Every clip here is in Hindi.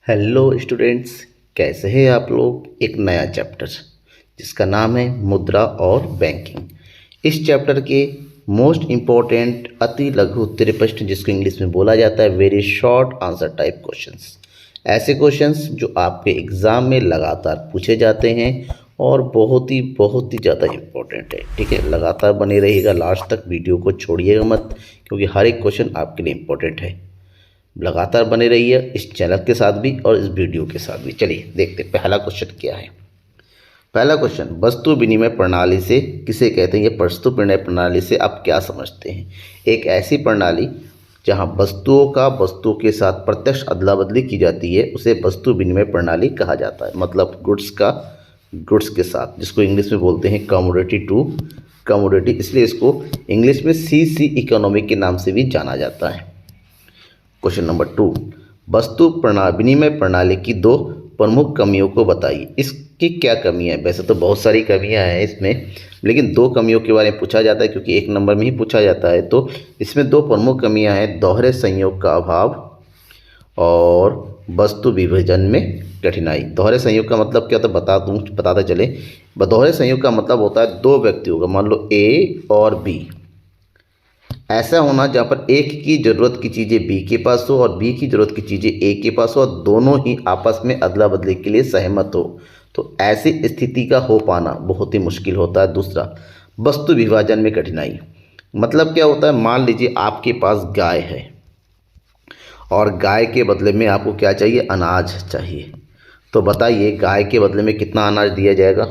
हेलो स्टूडेंट्स, कैसे हैं आप लोग। एक नया चैप्टर जिसका नाम है मुद्रा और बैंकिंग। इस चैप्टर के मोस्ट इम्पोर्टेंट अति लघु उत्तरीय प्रश्न, जिसको इंग्लिश में बोला जाता है very short answer type questions. ऐसे क्वेश्चंस जो आपके एग्ज़ाम में लगातार पूछे जाते हैं और बहुत ही ज़्यादा इम्पोर्टेंट है। ठीक है, लगातार बने रहिएगा लास्ट तक, वीडियो को छोड़िएगा मत, क्योंकि हर एक क्वेश्चन आपके लिए इम्पोर्टेंट है। लगातार बने रहिए इस चैनल के साथ भी और इस वीडियो के साथ भी। चलिए देखते पहला क्वेश्चन क्या है। पहला क्वेश्चन, वस्तु विनिमय प्रणाली से किसे कहते हैं। ये वस्तु विनिमय प्रणाली से आप क्या समझते हैं। एक ऐसी प्रणाली जहां वस्तुओं का वस्तुओं के साथ प्रत्यक्ष अदला बदली की जाती है, उसे वस्तु विनिमय प्रणाली कहा जाता है। मतलब गुड्स का गुड्स के साथ, जिसको इंग्लिश में बोलते हैं कमोडिटी टू कमोडिटी, इसलिए इसको इंग्लिश में सीसी इकोनॉमी के नाम से भी जाना जाता है। क्वेश्चन नंबर 2, वस्तु विनिमय प्रणाली की दो प्रमुख कमियों को बताइए। इसकी क्या कमियां है। वैसे तो बहुत सारी कमियां हैं इसमें, लेकिन दो कमियों के बारे में पूछा जाता है, क्योंकि एक नंबर में ही पूछा जाता है। तो इसमें दो प्रमुख कमियां हैं, दोहरे संयोग का अभाव और वस्तु विभाजन में कठिनाई। दोहरे संयोग का मतलब क्या, तो बताते चले। दोहरे संयोग का मतलब होता है दो व्यक्तियों का, मान लो ए और बी, ऐसा होना जहाँ पर एक की ज़रूरत की चीज़ें बी के पास हो और बी की ज़रूरत की चीज़ें ए के पास हो, और दोनों ही आपस में अदला बदली के लिए सहमत हो। तो ऐसी स्थिति का हो पाना बहुत ही मुश्किल होता है। दूसरा, वस्तु विभाजन में कठिनाई। मतलब क्या होता है, मान लीजिए आपके पास गाय है और गाय के बदले में आपको क्या चाहिए, अनाज चाहिए। तो बताइए गाय के बदले में कितना अनाज दिया जाएगा।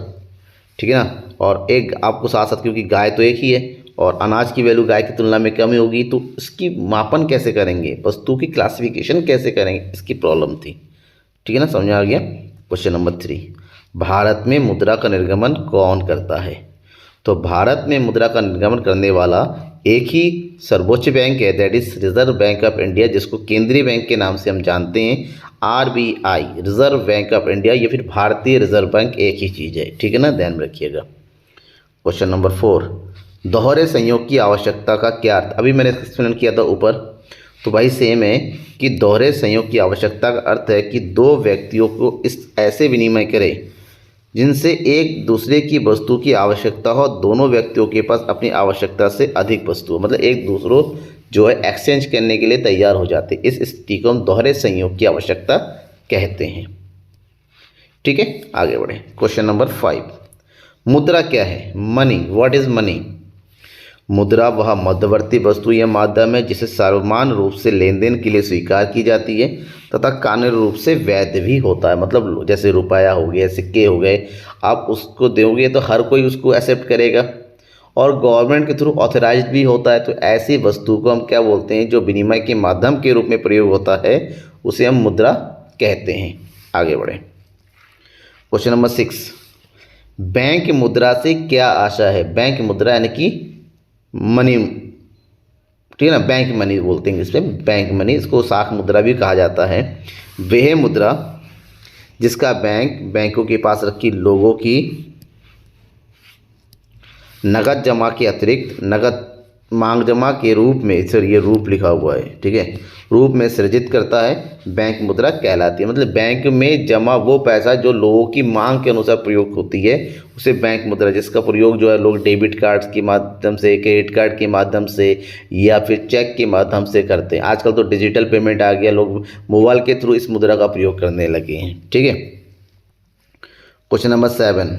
ठीक है ना। और एक आपको साथ साथ, क्योंकि गाय तो एक ही है और अनाज की वैल्यू गाय की तुलना में कम होगी, तो इसकी मापन कैसे करेंगे, वस्तु की क्लासिफिकेशन कैसे करेंगे, इसकी प्रॉब्लम थी। ठीक है ना, समझ आ गया। क्वेश्चन नंबर 3, भारत में मुद्रा का निर्गमन कौन करता है। तो भारत में मुद्रा का निर्गमन करने वाला एक ही सर्वोच्च बैंक है, that is reserve bank of India, जिसको केंद्रीय बैंक के नाम से हम जानते हैं। RBI, reserve bank of India, या फिर भारतीय रिजर्व बैंक, एक ही चीज़ है। ठीक है ना, ध्यान रखिएगा। क्वेश्चन नंबर 4, दोहरे संयोग की आवश्यकता का क्या अर्थ। अभी मैंने एक्सप्लेन किया था ऊपर, तो भाई सेम है कि दोहरे संयोग की आवश्यकता का अर्थ है कि दो व्यक्तियों को इस ऐसे विनिमय करें जिनसे एक दूसरे की वस्तु की आवश्यकता हो, दोनों व्यक्तियों के पास अपनी आवश्यकता से अधिक वस्तु हो, मतलब एक दूसरों जो है एक्सचेंज करने के लिए तैयार हो जाते। इस स्थिति को हम दोहरे संयोग की आवश्यकता कहते हैं। ठीक है, आगे बढ़े। क्वेश्चन नंबर 5, मुद्रा क्या है। Money, what is money. मुद्रा वह मध्यवर्ती वस्तु या माध्यम है जिसे सर्वमान्य रूप से लेन देन के लिए स्वीकार की जाती है तथा कानूनी रूप से वैध भी होता है। मतलब जैसे रुपया हो गया, सिक्के हो गए, आप उसको दोगे तो हर कोई उसको एक्सेप्ट करेगा और गवर्नमेंट के थ्रू ऑथराइज्ड भी होता है। तो ऐसी वस्तु को हम क्या बोलते हैं, जो विनिमय के माध्यम के रूप में प्रयोग होता है, उसे हम मुद्रा कहते हैं। आगे बढ़े। क्वेश्चन नंबर 6, बैंक मुद्रा से क्या आशा है। बैंक मुद्रा यानी कि मनी, ठीक है ना, बैंक मनी बोलते हैं इंग्लिश में, बैंक मनी, इसको शाख मुद्रा भी कहा जाता है। वह मुद्रा जिसका बैंकों के पास रखी लोगों की नगद जमा के अतिरिक्त नगद मांग जमा के रूप में, सर ये रूप लिखा हुआ है, ठीक है, रूप में सृजित करता है, बैंक मुद्रा कहलाती है। मतलब बैंक में जमा वो पैसा जो लोगों की मांग के अनुसार प्रयोग होती है, उसे बैंक मुद्रा, जिसका प्रयोग जो है लोग डेबिट कार्ड के माध्यम से, क्रेडिट कार्ड के माध्यम से या फिर चेक के माध्यम से करते हैं। आजकल तो डिजिटल पेमेंट आ गया, लोग मोबाइल के थ्रू इस मुद्रा का प्रयोग करने लगे हैं। ठीक है। क्वेश्चन नंबर 7,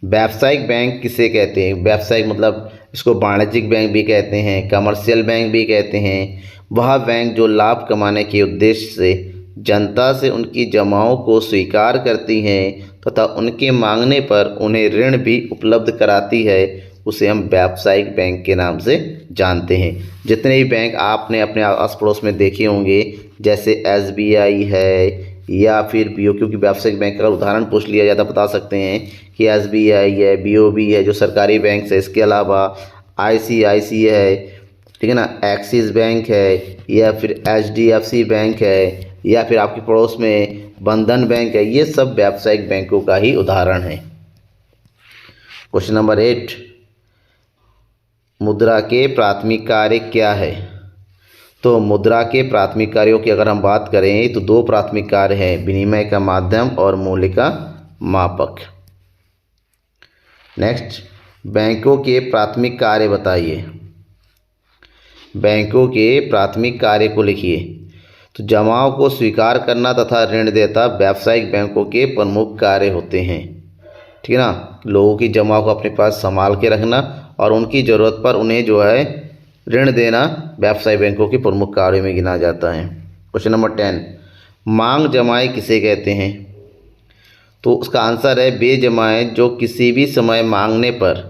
व्यावसायिक बैंक किसे कहते हैं। व्यावसायिक मतलब इसको वाणिज्यिक बैंक भी कहते हैं, कमर्शियल बैंक भी कहते हैं। वह बैंक जो लाभ कमाने के उद्देश्य से जनता से उनकी जमाओं को स्वीकार करती हैं तथा उनके मांगने पर उन्हें ऋण भी उपलब्ध कराती है, उसे हम व्यावसायिक बैंक के नाम से जानते हैं। जितने भी बैंक आपने अपने आस पड़ोस में देखे होंगे, जैसे SBI है या फिर BO, क्योंकि व्यावसायिक बैंक का उदाहरण पूछ लिया जाता, बता सकते हैं कि SBI है, BOB है, जो सरकारी बैंक है। इसके अलावा ICICI है, ठीक है ना, एक्सिस बैंक है, या फिर HDFC बैंक है, या फिर आपके पड़ोस में बंधन बैंक है। ये सब व्यावसायिक बैंकों का ही उदाहरण है। क्वेश्चन नंबर 8, मुद्रा के प्राथमिक कार्य क्या है। तो मुद्रा के प्राथमिक कार्यों की अगर हम बात करें तो दो प्राथमिक कार्य हैं, विनिमय का माध्यम और मूल्य का मापक। नेक्स्ट, बैंकों के प्राथमिक कार्य बताइए। बैंकों के प्राथमिक कार्य को लिखिए। तो जमाओं को स्वीकार करना तथा ऋण देता व्यावसायिक बैंकों के प्रमुख कार्य होते हैं। ठीक है ना, लोगों की जमाओं को अपने पास संभाल के रखना और उनकी ज़रूरत पर उन्हें जो है ऋण देना व्यावसायिक बैंकों के प्रमुख कार्यों में गिना जाता है। क्वेश्चन नंबर 10, मांग जमाएं किसे कहते हैं? तो उसका आंसर है वे जमाएं जो किसी भी समय मांगने पर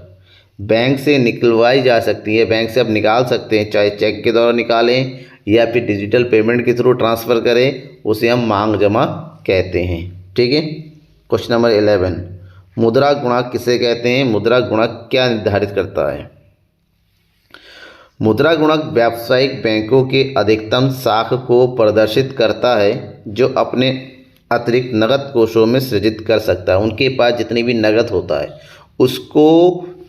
बैंक से निकलवाई जा सकती है। बैंक से आप निकाल सकते हैं, चाहे चेक के द्वारा निकालें या फिर डिजिटल पेमेंट के थ्रू ट्रांसफ़र करें, उसे हम मांग जमा कहते हैं। ठीक है। क्वेश्चन नंबर 11, मुद्रा गुणक किसे कहते हैं? मुद्रा गुणक क्या निर्धारित करता है? मुद्रा गुणक व्यावसायिक बैंकों के अधिकतम साख को प्रदर्शित करता है जो अपने अतिरिक्त नगद कोषों में सृजित कर सकता है। उनके पास जितनी भी नगद होता है उसको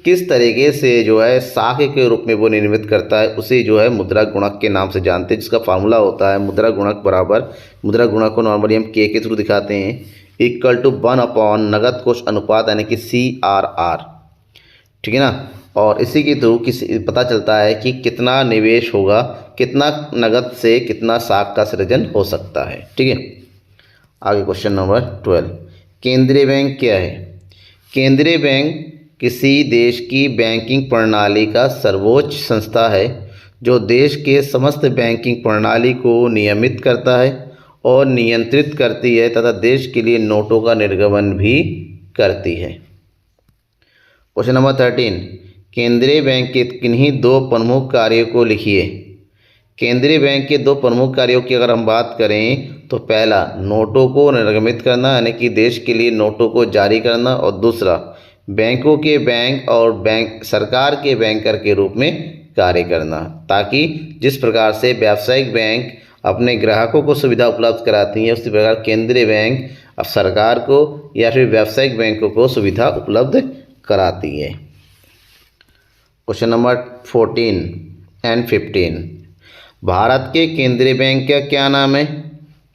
किस तरीके से जो है साख के रूप में वो निर्मित करता है, उसे जो है मुद्रा गुणक के नाम से जानते हैं, जिसका फार्मूला होता है मुद्रा गुणक बराबर, मुद्रा गुणक को नॉर्मली हम के थ्रू दिखाते हैं, = 1/, नगद कोष अनुपात यानी कि CRR। ठीक है ना, और इसी के थ्रू पता चलता है कि कितना निवेश होगा, कितना नगद से कितना साख का सृजन हो सकता है। ठीक है। आगे क्वेश्चन नंबर 12, केंद्रीय बैंक क्या है? केंद्रीय बैंक किसी देश की बैंकिंग प्रणाली का सर्वोच्च संस्था है जो देश के समस्त बैंकिंग प्रणाली को नियमित करता है और नियंत्रित करती है तथा देश के लिए नोटों का निर्गमन भी करती है। क्वेश्चन नंबर 13, केंद्रीय बैंक के किन्हीं दो प्रमुख कार्यों को लिखिए। केंद्रीय बैंक के दो प्रमुख कार्यों की अगर हम बात करें तो पहला, नोटों को निर्गमित करना यानी कि देश के लिए नोटों को जारी करना, और दूसरा, बैंकों के बैंक और सरकार के बैंकर के रूप में कार्य करना, ताकि जिस प्रकार से व्यावसायिक बैंक अपने ग्राहकों को सुविधा उपलब्ध कराती हैं उसी प्रकार केंद्रीय बैंक अब सरकार को या फिर व्यावसायिक बैंकों को सुविधा उपलब्ध कराती है। क्वेश्चन नंबर 14 एंड 15, भारत के केंद्रीय बैंक का क्या नाम है?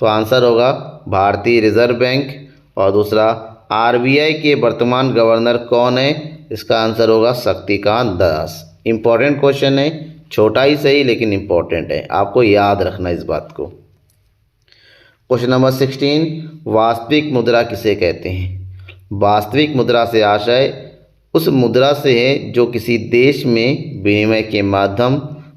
तो आंसर होगा भारतीय रिजर्व बैंक। और दूसरा, RBI के वर्तमान गवर्नर कौन है? इसका आंसर होगा शक्तिकांत दास। इम्पॉर्टेंट क्वेश्चन है, छोटा ही सही लेकिन इम्पॉर्टेंट है, आपको याद रखना इस बात को। क्वेश्चन नंबर 16, वास्तविक मुद्रा किसे कहते हैं? वास्तविक मुद्रा से आशय उस मुद्रा से है जो किसी देश में विनिमय के माध्यम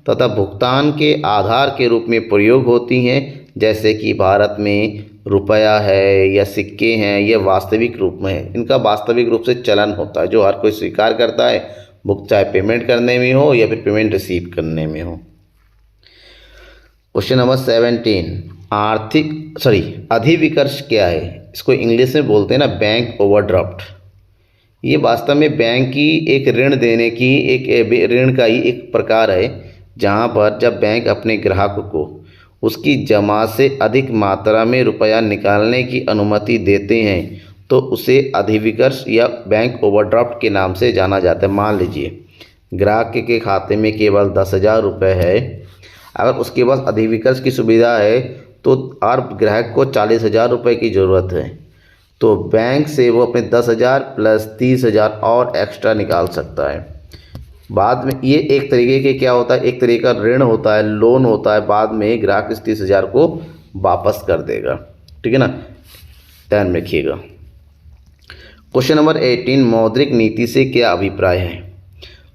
तथा भुगतान के आधार के रूप में प्रयोग होती हैं, जैसे कि भारत में रुपया है या सिक्के हैं, ये वास्तविक रूप में है। इनका वास्तविक रूप से चलन होता है जो हर कोई स्वीकार करता है, चाहे पेमेंट करने में हो या फिर पेमेंट रिसीव करने में हो। क्वेश्चन नंबर 17, अधिविकर्ष क्या है? इसको इंग्लिश में बोलते हैं ना बैंक ओवरड्राफ्ट। ये वास्तव में बैंक की एक ऋण देने की एक ऋण का ही एक प्रकार है, जहाँ पर जब बैंक अपने ग्राहक को उसकी जमा से अधिक मात्रा में रुपया निकालने की अनुमति देते हैं तो उसे अधिविकर्ष या बैंक ओवरड्राफ्ट के नाम से जाना जाता है। मान लीजिए ग्राहक के खाते में केवल 10,000 रुपये है, अगर उसके पास अधिविकर्ष की सुविधा है तो और ग्राहक को 40,000 रुपये की ज़रूरत है, तो बैंक से वो अपने 10,000 प्लस 30,000 और एक्स्ट्रा निकाल सकता है। बाद में ये एक तरीके के क्या होता है, एक तरीके का ऋण होता है, लोन होता है, बाद में ग्राहक इस 30,000 को वापस कर देगा। ठीक है ना, ध्यान में रखिएगा। क्वेश्चन नंबर 18, मौद्रिक नीति से क्या अभिप्राय है?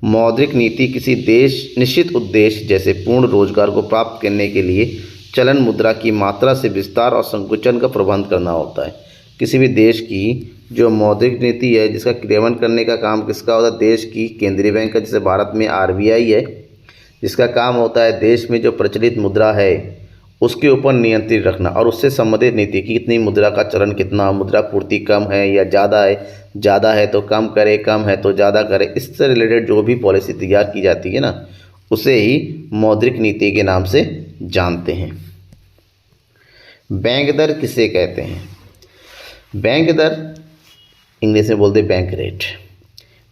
मौद्रिक नीति किसी देश निश्चित उद्देश्य जैसे पूर्ण रोजगार को प्राप्त करने के लिए चलन मुद्रा की मात्रा से विस्तार और संकुचन का प्रबंध करना होता है। किसी भी देश की जो मौद्रिक नीति है जिसका क्रियान्वयन करने का काम किसका होता है? देश की केंद्रीय बैंक का। जैसे भारत में RBI है, जिसका काम होता है देश में जो प्रचलित मुद्रा है उसके ऊपर नियंत्रित रखना और उससे संबंधित नीति की कितनी मुद्रा का चलन कितना, मुद्रा पूर्ति कम है या ज़्यादा है तो कम करे, कम है तो ज़्यादा करे, इससे रिलेटेड जो भी पॉलिसी तैयार की जाती है ना, उसे ही मौद्रिक नीति के नाम से जानते हैं। बैंक दर किसे कहते हैं? बैंक दर इंग्लिश में बोलते हैं बैंक रेट।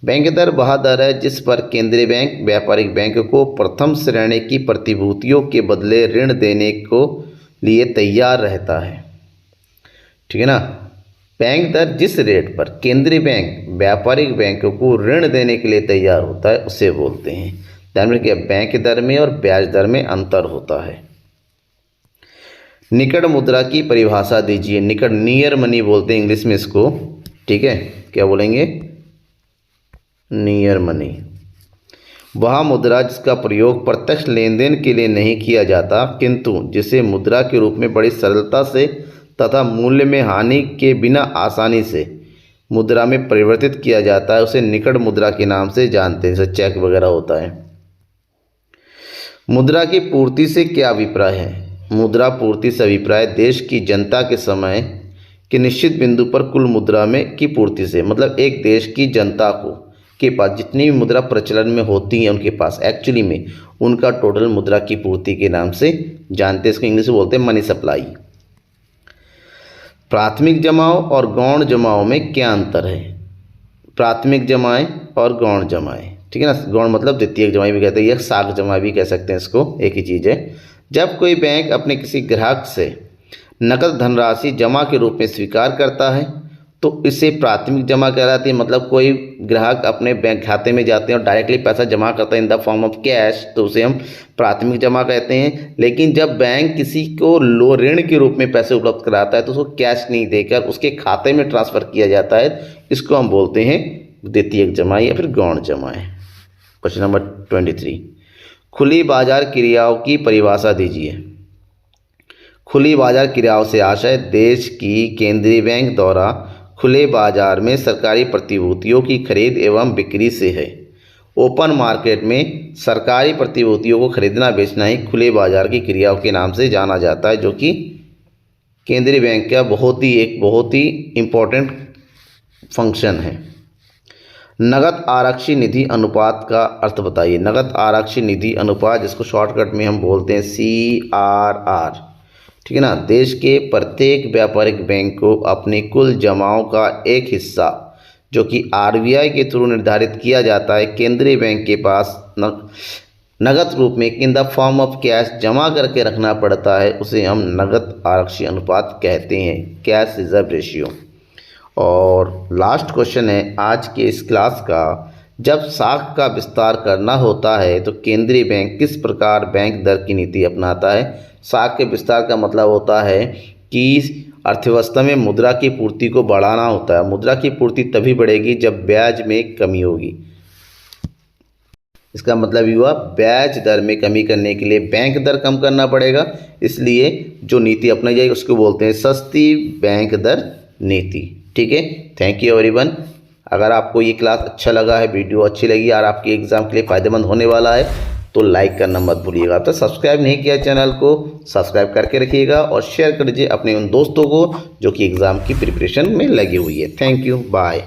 बैंक दर वह दर है जिस पर केंद्रीय बैंक व्यापारिक बैंक को प्रथम श्रेणी की प्रतिभूतियों के बदले ऋण देने को लिए तैयार रहता है। ठीक है ना। बैंक दर जिस रेट पर केंद्रीय बैंक व्यापारिक बैंक को ऋण देने के लिए तैयार होता है उसे बोलते हैं। ध्यान में रखिए, बैंक दर में और ब्याज दर में अंतर होता है। निकट मुद्रा की परिभाषा दीजिए। निकट, नियर मनी बोलते हैं इंग्लिश में इसको। ठीक है, क्या बोलेंगे? Near money. वह मुद्रा जिसका प्रयोग प्रत्यक्ष लेन देन के लिए नहीं किया जाता किंतु जिसे मुद्रा के रूप में बड़ी सरलता से तथा मूल्य में हानि के बिना आसानी से मुद्रा में परिवर्तित किया जाता है, उसे निकट मुद्रा के नाम से जानते हैं। जैसे चेक वगैरह होता है। मुद्रा की पूर्ति से क्या अभिप्राय है? मुद्रा पूर्ति से अभिप्राय देश की जनता के समय के निश्चित बिंदु पर कुल मुद्रा में की पूर्ति से, मतलब एक देश की जनता को के पास जितनी भी मुद्रा प्रचलन में होती है उनके पास एक्चुअली में उनका टोटल मुद्रा की पूर्ति के नाम से जानते हैं। इसको इंग्लिश में बोलते हैं मनी सप्लाई। प्राथमिक जमाओं और गौण जमाओं में क्या अंतर है? प्राथमिक जमाएं और गौण जमाएं, ठीक है ना। गौण मतलब द्वितीयक जमाई भी कहते हैं या साख जमा भी कह सकते हैं इसको, एक ही चीज़ है। जब कोई बैंक अपने किसी ग्राहक से नकद धनराशि जमा के रूप में स्वीकार करता है तो इसे प्राथमिक जमा कहलाती है। मतलब कोई ग्राहक अपने बैंक खाते में जाते हैं और डायरेक्टली पैसा जमा करता है in the form of cash, तो उसे हम प्राथमिक जमा कहते हैं। लेकिन जब बैंक किसी को ऋण के रूप में पैसे उपलब्ध कराता है तो उसको कैश नहीं देकर उसके खाते में ट्रांसफ़र किया जाता है, इसको हम बोलते हैं द्वितीयक जमा या फिर गौण जमाएं। क्वेश्चन नंबर 23, खुली बाजार क्रियाओं की परिभाषा दीजिए। खुली बाजार क्रियाओं से आशय देश की केंद्रीय बैंक द्वारा खुले बाजार में सरकारी प्रतिभूतियों की खरीद एवं बिक्री से है। ओपन मार्केट में सरकारी प्रतिभूतियों को खरीदना बेचना ही खुले बाजार की क्रियाओं के नाम से जाना जाता है, जो कि केंद्रीय बैंक का बहुत ही इम्पोर्टेंट फंक्शन है। नगद आरक्षी निधि अनुपात का अर्थ बताइए। नगद आरक्षी निधि अनुपात, जिसको शॉर्टकट में हम बोलते हैं CRR, ठीक है ना। देश के प्रत्येक व्यापारिक बैंक को अपनी कुल जमाओं का एक हिस्सा जो कि RBI के थ्रू निर्धारित किया जाता है केंद्रीय बैंक के पास नगद रूप में in the form of cash जमा करके रखना पड़ता है, उसे हम नगद आरक्षी अनुपात कहते हैं, कैश रिजर्व रेशियो। और लास्ट क्वेश्चन है आज के इस क्लास का, जब साख का विस्तार करना होता है तो केंद्रीय बैंक किस प्रकार बैंक दर की नीति अपनाता है? साख के विस्तार का मतलब होता है कि अर्थव्यवस्था में मुद्रा की पूर्ति को बढ़ाना होता है। मुद्रा की पूर्ति तभी बढ़ेगी जब ब्याज में कमी होगी। इसका मतलब ये हुआ ब्याज दर में कमी करने के लिए बैंक दर कम करना पड़ेगा, इसलिए जो नीति अपनाई जाएगी उसको बोलते हैं सस्ती बैंक दर नीति। ठीक है, थैंक यू एवरीवन। अगर आपको ये क्लास अच्छा लगा है, वीडियो अच्छी लगी और आपके एग्ज़ाम के लिए फ़ायदेमंद होने वाला है तो लाइक करना मत भूलिएगा। तो सब्सक्राइब नहीं किया चैनल को सब्सक्राइब करके रखिएगा और शेयर कर दीजिए अपने उन दोस्तों को जो कि एग्ज़ाम की प्रिपरेशन में लगी हुई है। Thank you, bye.